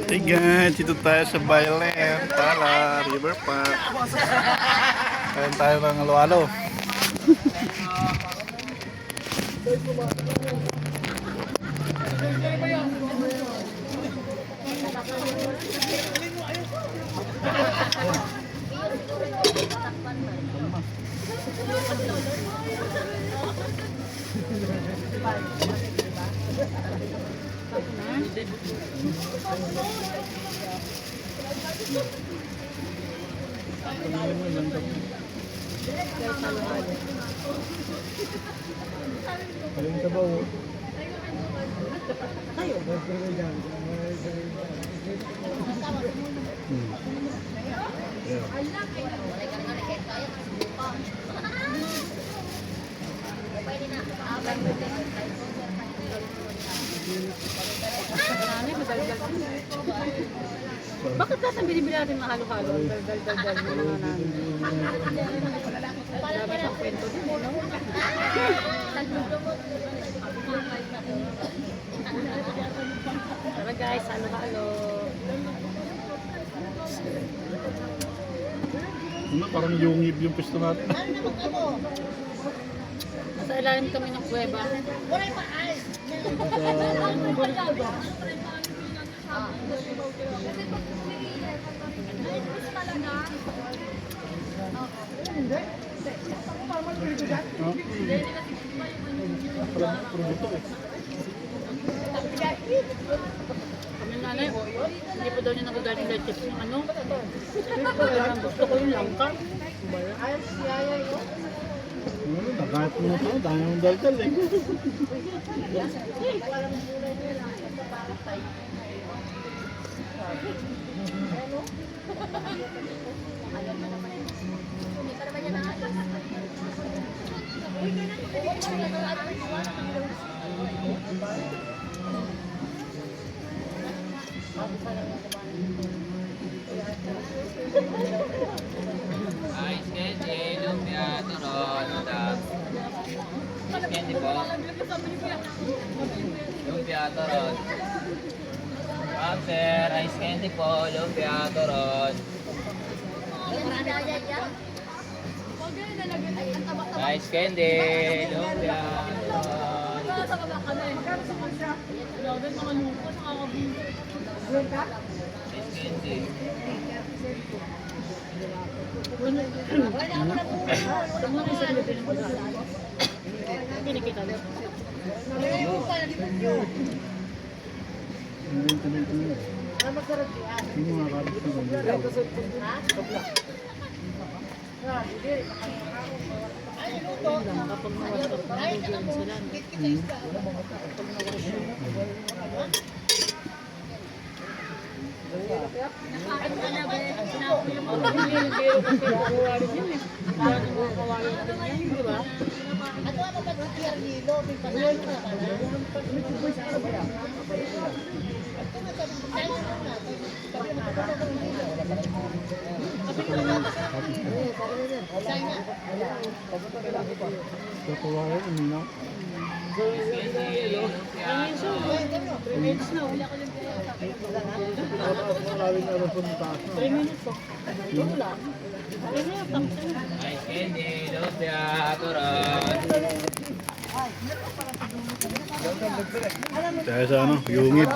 Hey guys, dito tayo sa Bayland, Tala, River Park. Kain tayo ng alo-alo. Ayun sa bawo. Tayo. Bakit lahat ang binibili natin na halo-halo? Dal-dal-dal mo na namin. Sabi sa kwento din, no? Tara guys, halo-halo. Ano, parang yungib yung pisto natin. Nasa ilalim kami ng kuweba. Kami nanay, hindi pa daw niya nagagaling leche yung ano. Gusto ko yung langka. Nakahat mo na ito, dahil yung daldal eh. Ice candy, lumpia, turon, udang. Ice candy po. Lumpia, turon. After, ice candy po, lumpia, turon. Ice candy, lumpia, turon. Ice candy. Kinikita na. Yung mga kabit na ganyan. Kapag nawas ka, nagugyan sila. Kapag nawas yun. Natuwa yun, umina. Maraming araw po ng taas na. 3 minutes po. Yun lang. Ice candy, lumpia, turon. Kaya sa ano, yungib.